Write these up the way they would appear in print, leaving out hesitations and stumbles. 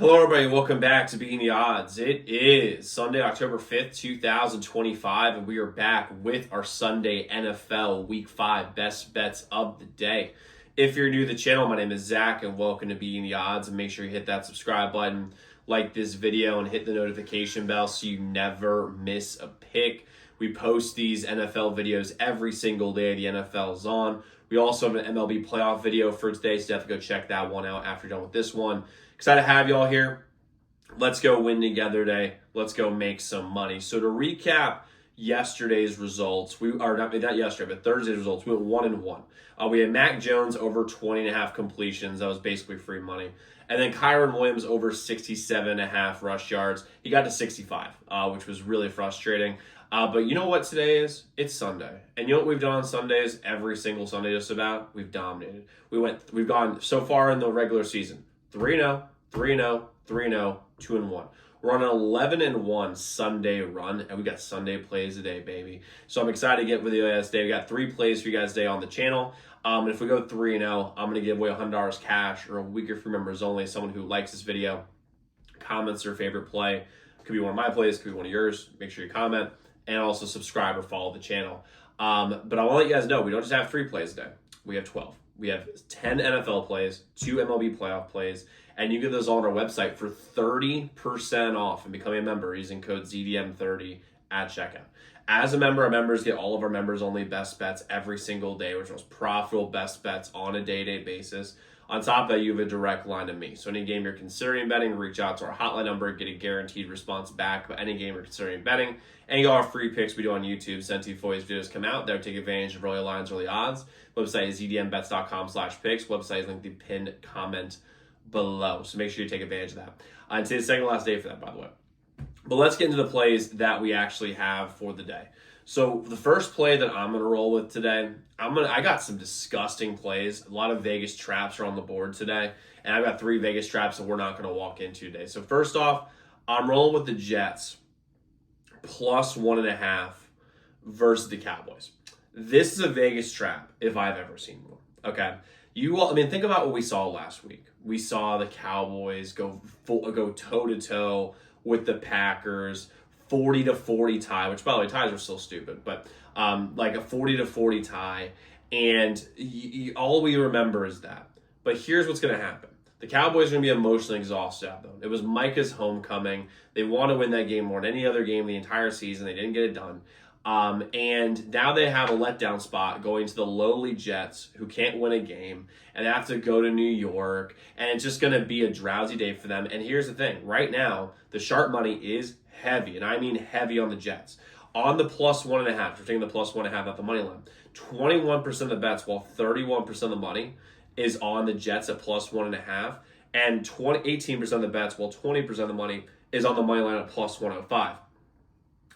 Hello, everybody. Welcome back to Beating the Odds. It is Sunday, October 5th, 2025, and we are back with our Sunday NFL Week 5 best bets of the day. If you're new to the channel, my name is Zach, and welcome to Beating the Odds. And make sure you hit that subscribe button, like this video, and hit the notification bell so you never miss a pick. We post these NFL videos every single day the NFL is on. We also have an MLB playoff video for today, so definitely go check that one out after you're done with this one. Excited to have y'all here. Let's go win together today. Let's go make some money. So to recap yesterday's results, we are not yesterday, but Thursday's results. We went 1-1. We had Mac Jones over 20.5 completions. That was basically free money. And then Kyron Williams over 67.5 rush yards. He got to 65, which was really frustrating. But you know what today is? It's Sunday. And you know what we've done on Sundays? Every single Sunday just about? We've dominated. We've gone so far in the regular season. 3-0, 3-0, 3-0, 2-1. We're on an 11-1 Sunday run, and we got Sunday plays today, baby. So I'm excited to get with you guys today. We got 3 plays for you guys today on the channel. And if we go 3-0, I'm going to give away $100 cash or a week for members only. Someone who likes this video, comments their favorite play. Could be one of my plays, could be one of yours. Make sure you comment and also subscribe or follow the channel. But I want to let you guys know, we don't just have 3 plays today. We have 12. We have 10 NFL plays, 2 MLB playoff plays, and you get those all on our website for 30% off and becoming a member using code ZDM30 at checkout. As a member, our members get all of our members-only best bets every single day, which are most profitable best bets on a day-to-day basis. On top of that, you have a direct line to me. So any game you're considering betting, reach out to our hotline number, get a guaranteed response back about any game you're considering betting. And you got our free picks we do on YouTube. Send to you before these videos come out. That would take advantage of early lines, early odds. Website is zdmbets.com/picks. Website is linked in the pinned comment below. So make sure you take advantage of that. And today's the second last day for that, by the way. But let's get into the plays that we actually have for the day. So the first play that I'm going to roll with today, I got some disgusting plays. A lot of Vegas traps are on the board today. And I've got 3 Vegas traps that we're not going to walk into today. So first off, I'm rolling with the Jets plus 1.5 versus the Cowboys. This is a Vegas trap if I've ever seen one. Okay. Think about what we saw last week. We saw the Cowboys go toe-to-toe with the Packers, 40-40 tie, which, by the way, ties are still stupid, but like a 40-40 tie, and all we remember is that. But here's what's going to happen. The Cowboys are going to be emotionally exhausted out, though. It was Micah's homecoming. They want to win that game more than any other game the entire season. They didn't get it done. And now they have a letdown spot going to the lowly Jets who can't win a game, and they have to go to New York, and it's just going to be a drowsy day for them. And here's the thing. Right now, the sharp money is heavy, and I mean heavy on the Jets. On the plus 1.5, we're taking the plus 1.5 at the money line. 21% of the bets, while 31% of the money is on the Jets at plus 1.5, and 18% of the bets, while 20% of the money is on the money line at plus 105.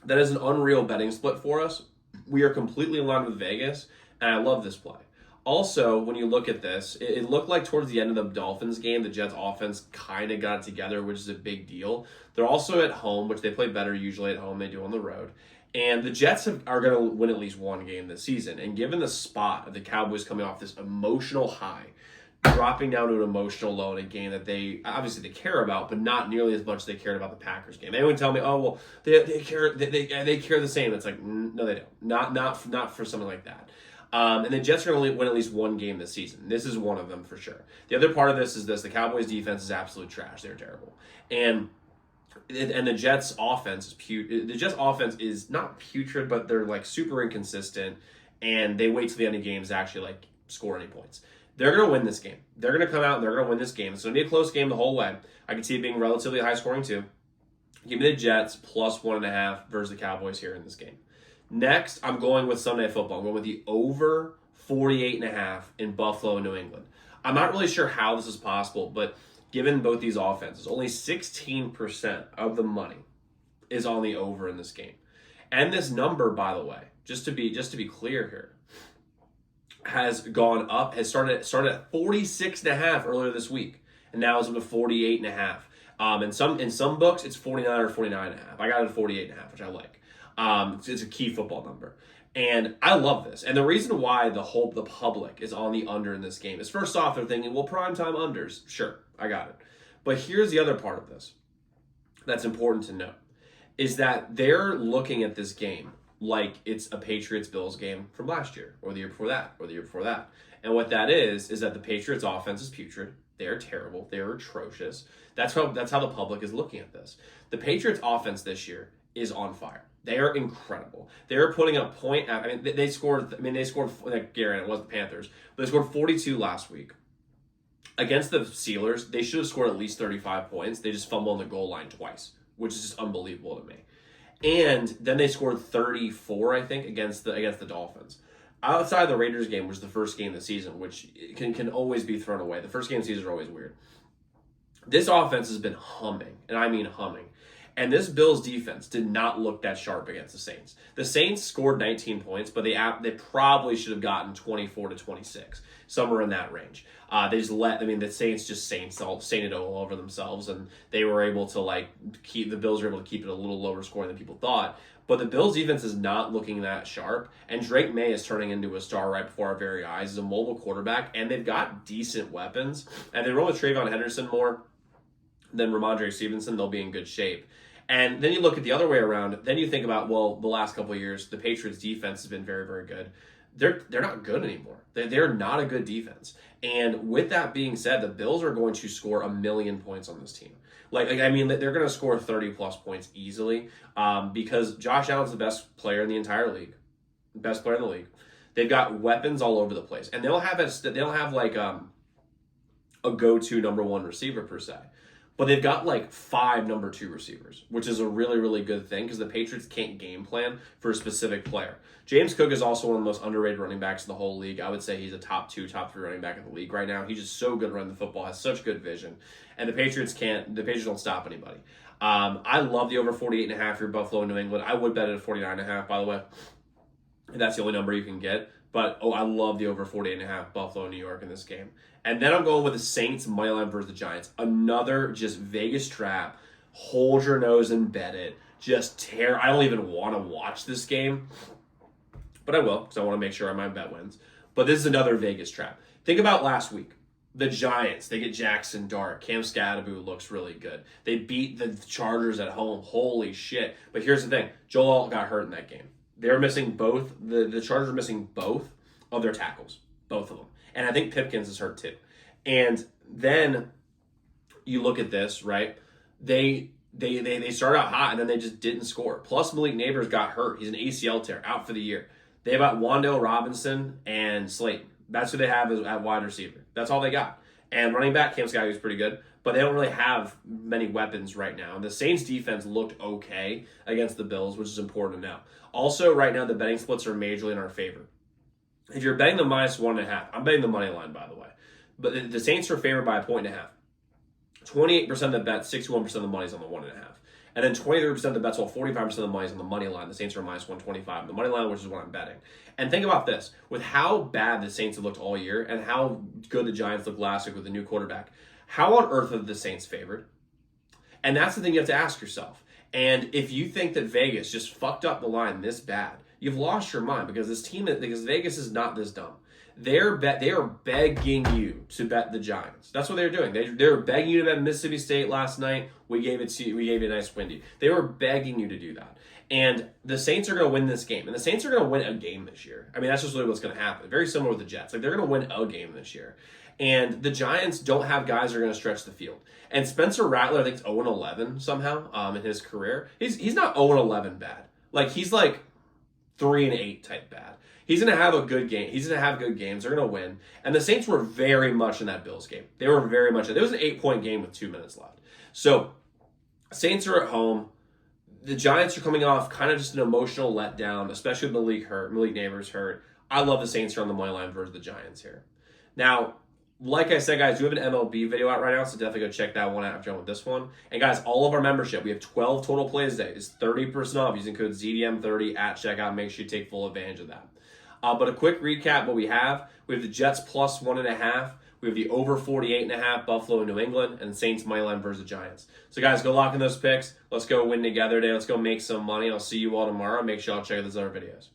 That is an unreal betting split for us. We are completely aligned with Vegas, and I love this play. Also, when you look at this, it looked like towards the end of the Dolphins game, the Jets offense kind of got it together, which is a big deal. They're also at home, which they play better usually at home than they do on the road. And the Jets are going to win at least one game this season. And given the spot of the Cowboys coming off this emotional high, dropping down to an emotional low in a game that they obviously care about, but not nearly as much as they cared about the Packers game. Anyone tell me, oh well, they care the same? It's like, no, they don't. Not for something like that. And the Jets are going to win at least one game this season. This is one of them for sure. The other part of this is this: the Cowboys' defense is absolute trash. They're terrible, and the Jets' offense is The Jets' offense is not putrid, but they're like super inconsistent, and they wait till the end of games to actually like score any points. They're going to win this game. They're going to come out and they're going to win this game. It's going to be a close game the whole way. I can see it being relatively high scoring too. Give me the Jets plus 1.5 versus the Cowboys here in this game. Next, I'm going with Sunday Football. I'm going with the over 48.5 in Buffalo and New England. I'm not really sure how this is possible, but given both these offenses, only 16% of the money is on the over in this game. And this number, by the way, just to be clear here, has gone up, has started at 46.5 earlier this week, and now is up to 48.5. In some books, it's 49 or 49.5. I got it at 48.5, which I like. It's a key football number. And I love this. And the reason why the public is on the under in this game is, first off, they're thinking, well, primetime unders. Sure, I got it. But here's the other part of this that's important to note, is that they're looking at this game like it's a Patriots-Bills game from last year, or the year before that, or the year before that. And what that is that the Patriots offense is putrid. They're terrible. They're atrocious. That's how the public is looking at this. The Patriots offense this year is on fire. They are incredible. They're putting up point. I mean, they scored. Like Gary, it wasn't the Panthers, but they scored 42 last week against the Steelers. They should have scored at least 35 points. They just fumbled on the goal line twice, which is just unbelievable to me. And then they scored 34, I think, against the Dolphins. Outside of the Raiders game, which was the first game of the season, which can always be thrown away. The first game of the season are always weird. This offense has been humming, and I mean humming. And this Bills defense did not look that sharp against the Saints. The Saints scored 19 points, but they probably should have gotten 24 to 26, somewhere in that range. The Saints just sainted all over themselves, and they were able to the Bills were able to keep it a little lower scoring than people thought. But the Bills defense is not looking that sharp, and Drake May is turning into a star right before our very eyes. He's a mobile quarterback, and they've got decent weapons. And they roll with Trayvon Henderson more than Ramondre Stevenson. They'll be in good shape. And then you look at the other way around. Then you think about, well, the last couple of years, the Patriots defense has been very, very good. They're not good anymore. They're not a good defense. And with that being said, the Bills are going to score 1 million points on this team. They're going to score 30-plus points easily because Josh Allen's the best player in the entire league. Best player in the league. They've got weapons all over the place. And they don't have a go-to number one receiver per se. But they've got 5 number 2 receivers, which is a really, really good thing because the Patriots can't game plan for a specific player. James Cook is also one of the most underrated running backs in the whole league. I would say he's a top 2, top 3 running back in the league right now. He's just so good at running the football, has such good vision. And the Patriots don't stop anybody. I love the over 48.5 for Buffalo and New England. I would bet it at 49.5, by the way. That's the only number you can get. But, I love the over 48.5 Buffalo, New York in this game. And then I'm going with the Saints money line versus the Giants. Another just Vegas trap. Hold your nose and bet it. Just tear. I don't even want to watch this game. But I will, because I want to make sure my bet wins. But this is another Vegas trap. Think about last week. The Giants, they get Jackson Dart. Cam Scatterbo looks really good. They beat the Chargers at home. Holy shit. But here's the thing. Joel Alt got hurt in that game. They're missing both. The Chargers are missing both of their tackles. Both of them. And I think Pipkins is hurt too. And then you look at this, right? They started out hot and then they just didn't score. Plus Malik Neighbors got hurt. He's an ACL tear, out for the year. They have got Wan'Dale Robinson and Slayton. That's who they have at wide receiver. That's all they got. And running back, Cam Scotty is pretty good, but they don't really have many weapons right now. And the Saints defense looked okay against the Bills, which is important to know. Also, right now, the betting splits are majorly in our favor. If you're betting the -1.5, I'm betting the money line, by the way. But the Saints are favored by 1.5. 28% of the bet, 61% of the money is on the 1.5. And then 23% of the bets, while 45% of the money is on the money line. The Saints are -125. The money line, which is what I'm betting. And think about this. With how bad the Saints have looked all year and how good the Giants looked last week with the new quarterback, how on earth are the Saints favored? And that's the thing you have to ask yourself. And if you think that Vegas just fucked up the line this bad, you've lost your mind because Vegas is not this dumb. They are begging you to bet the Giants. That's what they're doing. They're begging you to bet Mississippi State last night. We gave you a nice windy. They were begging you to do that. And the Saints are going to win this game. And the Saints are going to win a game this year. I mean, that's just really what's going to happen. Very similar with the Jets. They're going to win a game this year. And the Giants don't have guys that are going to stretch the field. And Spencer Rattler, I think, is 0-11 somehow in his career. He's not 0-11 bad. He's 3-8 type bad. He's going to have a good game. He's going to have good games. They're going to win. And the Saints were very much in that Bills game. They were very much. There was an 8-point game with 2 minutes left. So, Saints are at home. The Giants are coming off kind of just an emotional letdown, especially with Malik Neighbors hurt. I love the Saints here on the money line versus the Giants here. Now, like I said, guys, we have an MLB video out right now, so definitely go check that one out after I'm with this one. And guys, all of our membership, we have 12 total plays today. It's 30% off using code ZDM30 at checkout. Make sure you take full advantage of that. But a quick recap, what we have the Jets plus 1.5. We have the over 48.5, Buffalo and New England, and Saints money line versus the Giants. So guys, go lock in those picks. Let's go win together today. Let's go make some money. I'll see you all tomorrow. Make sure y'all check out those other videos.